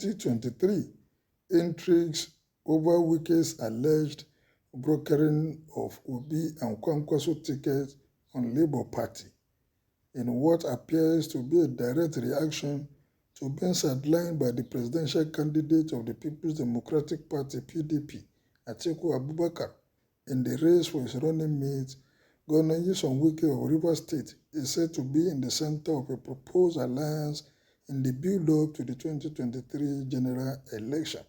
2023 intrigues over Wike's alleged brokering of Obi and Kwankwaso tickets on Labour Party, in what appears to be a direct reaction to being sidelined by the presidential candidate of the People's Democratic Party (PDP), Atiku Abubakar, in the race for his running mate. Governor Nyesom Wike of Rivers State is said to be in the center of a proposed alliance in the build-up to the 2023 general election.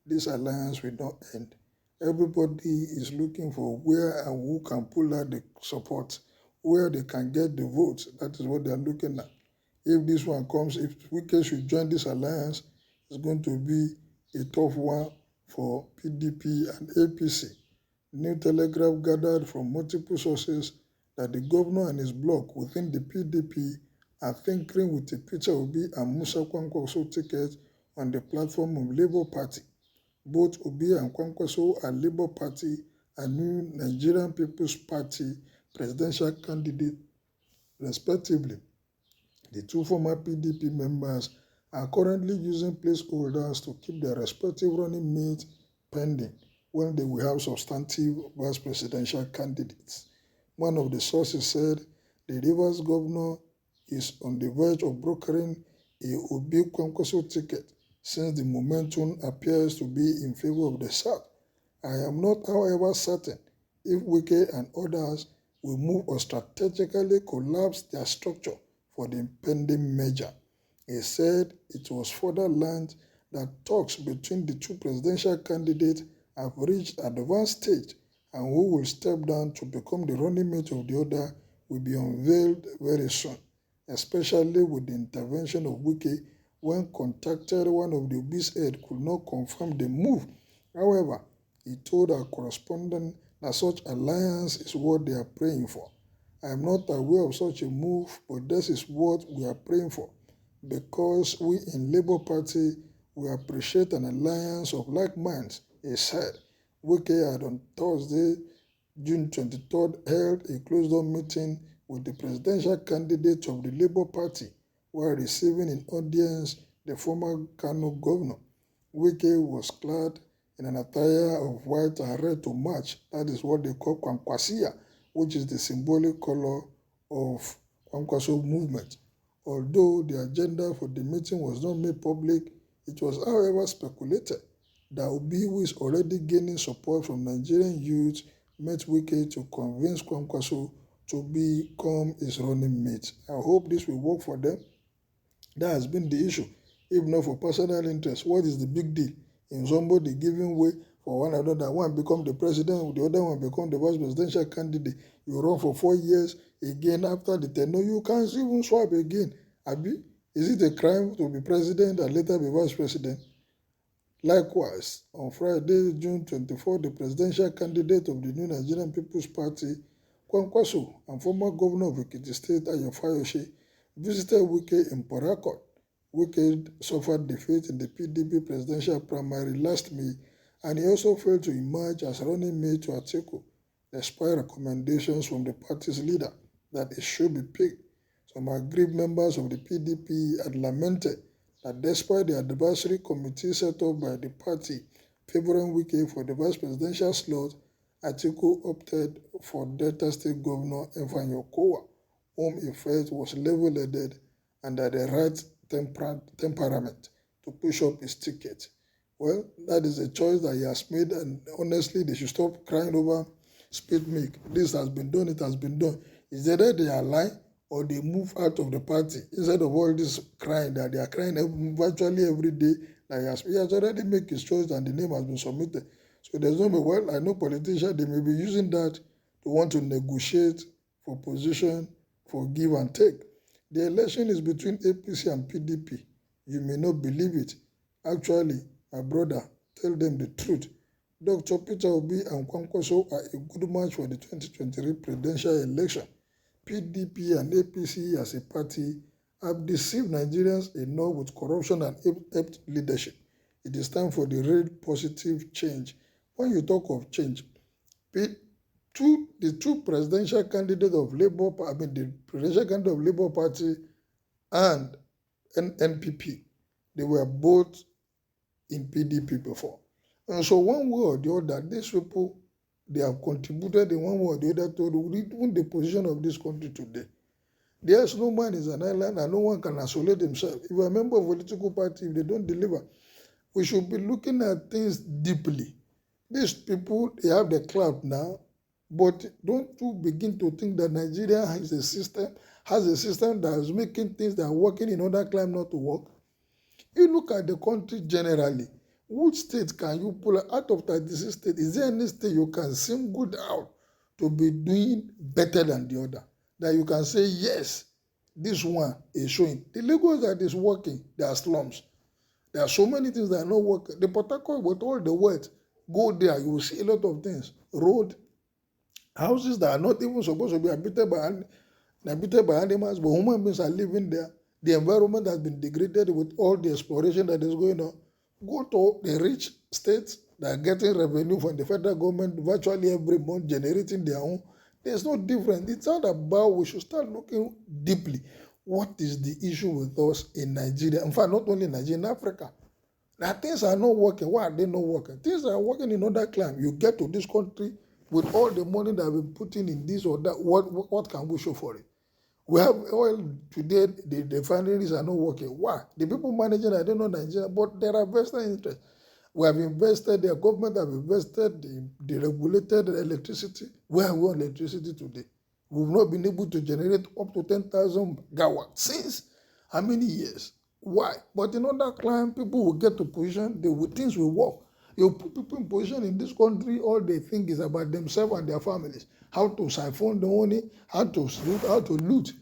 This alliance will not end. Everybody is looking for where and who can pull out the support, where they can get the votes. That is what they are looking at. If this one comes, if Wike should join this alliance, it's going to be a tough one for PDP and APC. New Telegraph gathered from multiple sources that the governor and his bloc within the PDP are tinkering with the Peter Obi and Musa Kwankwaso tickets on the platform of Labour Party. Both Obi and Kwankwaso are Labour Party and New Nigerian People's Party presidential candidates, respectively. The two former PDP members are currently using placeholders to keep their respective running mates pending when they will have substantive vice presidential candidates. One of the sources said the Rivers governor is on the verge of brokering a Obi Kwankwaso ticket since the momentum appears to be in favor of the South. I am not, however, certain if Wike and others will move or strategically collapse their structure for the impending merger. He said it was further learned that talks between the two presidential candidates have reached advanced stage, and who will step down to become the running mate of the other will be unveiled very soon, especially with the intervention of Wike. When contacted, one of the Obi's aides could not confirm the move. However, he told our correspondent that such alliance is what they are praying for. I am not aware of such a move, but this is what we are praying for, because we in Labour Party, we appreciate an alliance of like minds, he said. Wike had on Thursday, June 23rd, held a closed-door meeting with the presidential candidate of the Labour Party while receiving in audience the former Kano governor. Wike was clad in an attire of white and red to match. That is what they call Kwankwaso, which is the symbolic color of Kwankwaso movement. Although the agenda for the meeting was not made public, it was, however, speculated that Obi, who is already gaining support from Nigerian youth, met Wike to convince Kwankwaso to become his running mate. I hope this will work for them. That has been the issue. If not for personal interest, what is the big deal in somebody giving way for one another? One become the president, the other one become the vice presidential candidate. You run for 4 years, again after the tenure, you can't even swap again. Abi, is it a crime to be president and later be vice president? Likewise, on Friday, June 24, the presidential candidate of the New Nigerian People's Party, Kwankwaso, and former governor of Ekiti State, Ayo Fayose, visited Wike in Port Harcourt. Wike suffered defeat in the PDP presidential primary last May, and he also failed to emerge as running mate to Atiku, despite recommendations from the party's leader that it should be picked. Some aggrieved members of the PDP had lamented that despite the advisory committee set up by the party favoring Wike for the vice presidential slot, Atiku opted for Delta State Governor Efanyo Kowa, whom he felt was level-headed and had the right temperament to push up his ticket. Well, that is a choice that he has made, and honestly, they should stop crying over spit milk. This has been done, it has been done. Is either they are lying or they move out of the party instead of all this crying that they are crying virtually every day. Like he has already made his choice and the name has been submitted. So there's no way, well, I know politicians, they may be using that to want to negotiate for position, for give and take. The election is between APC and PDP. You may not believe it. Actually, my brother, tell them the truth. Dr. Peter Obi and Kwankwaso are a good match for the 2023 presidential election. PDP and APC as a party have deceived Nigerians enough with corruption and inept leadership. It is time for the real positive change. When you talk of change, the two presidential candidates of Labour, the presidential candidate of Labour Party and NPP, they were both in PDP before. And so one way or the other, these people, they have contributed in one way or the other to even the position of this country today. There's no man is an island and no one can isolate himself. If you're a member of a political party, if they don't deliver, we should be looking at things deeply. These people, they have the clout now, but don't you begin to think that Nigeria has a system that is making things that are working in other climes not to work? You look at the country generally. Which state can you pull out of 36 states? Is there any state you can single out to be doing better than the other? That you can say, yes, this one is showing. The Lagos that is working, there are slums. There are so many things that are not working. The Port Harcourt, with all the wealth, go there, you will see a lot of things. Road, houses that are not even supposed to be habited by animals, but human beings are living there. The environment has been degraded with all the exploration that is going on. Go to the rich states that are getting revenue from the federal government virtually every month, generating their own. There's no difference. It's not about, we should start looking deeply. What is the issue with us in Nigeria? In fact, not only in Nigeria, in Africa. Now things are not working. Why are they not working? Things are working in other climes. You get to this country with all the money that we've been putting in this or that. What can we show for it? We have oil today, the refineries are not working. Why? The people managing, I don't know Nigeria, but there are vested interests. We have invested, the government have invested, the regulated electricity. Where are we on electricity today? We've not been able to generate up to 10,000 megawatts since how many years? Why? But in other climes, people will get to position, things will work. You put people in position in this country, all they think is about themselves and their families. How to siphon the money, how to loot.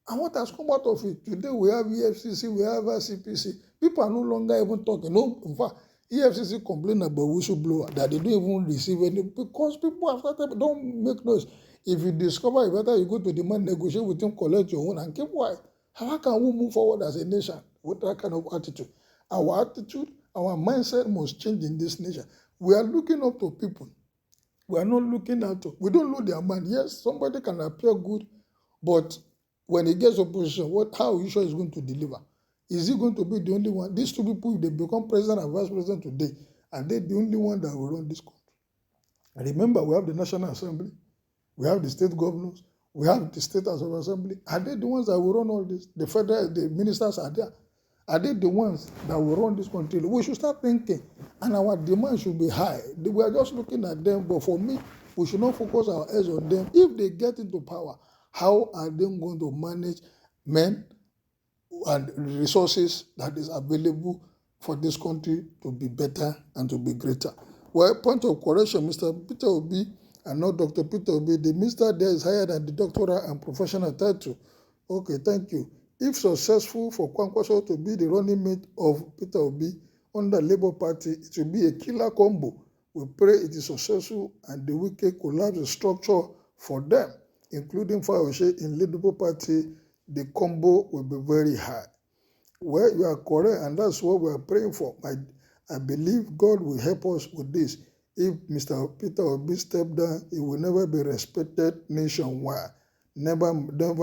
And what has come out of it? Today we have EFCC, we have CPC. People are no longer even talking. No, in fact, EFCC complain about whistleblower that they don't even receive any, because people have started, don't make noise. If you discover it better, you go to the man, negotiate with him, collect your own, and keep quiet. How can we move forward as a nation with that kind of attitude? Our attitude, our mindset must change in this nation. We are looking up to people. We are not looking at, we don't know their mind. Yes, somebody can appear good, but when he gets opposition, how are you sure he's going to deliver? Is he going to be the only one? These two people, if they become president and vice president today, are they the only one that will run this country? And remember, we have the National Assembly, we have the state governors, we have the state House of Assembly. Are they the ones that will run all this? The ministers are there. Are they the ones that will run this country? We should start thinking, and our demand should be high. We are just looking at them, but for me, we should not focus our eyes on them. If they get into power, how are they going to manage men and resources that is available for this country to be better and to be greater? Well, point of correction, Mr. Peter Obi and not Dr. Peter Obi. The minister there is higher than the doctoral and professional title. Okay, thank you. If successful for Kwankwaso to be the running mate of Peter Obi under Labour Party, it will be a killer combo. We pray it is successful and the Wike collapse the structure for them, including Fayose in Labour Party. The combo will be very high. Well, you are correct, and that's what we are praying for. I believe God will help us with this. If Mr. Peter Obi step down, he will never be respected nationwide. Never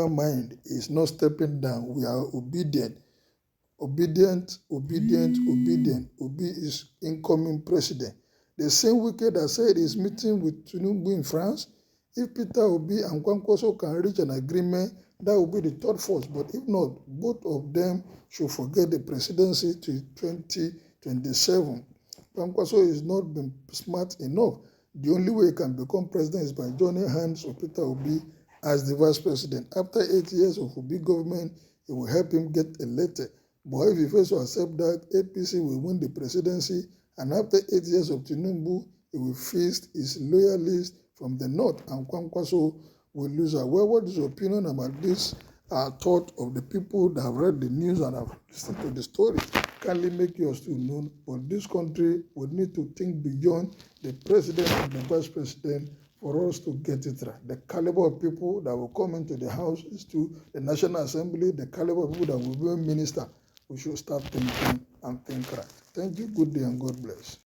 mind, he's not stepping down. We are obedient. Obedient. Obi is incoming president. The same Wike that said he's meeting with Tinubu in France. If Peter Obi and Kwankwaso can reach an agreement, that will be the third force. But if not, both of them should forget the presidency to 2027. Kwankwaso is not been smart enough. The only way he can become president is by joining hands with Peter Obi as the vice president. After 8 years of Obi government, it will help him get elected. But if he fails to accept that, APC will win the presidency, and after 8 years of Tinubu, he will feast his loyalists from the north, and Kwankwaso will lose her. Well, what is your opinion about this thought of the people that have read the news and have listened to the story? Kindly make yours too known. But this country would need to think beyond the president and the vice president for us to get it right. The caliber of people that will come into the house is to the National Assembly, the caliber of people that will be a minister. We should start thinking and think right. Thank you. Good day and God bless.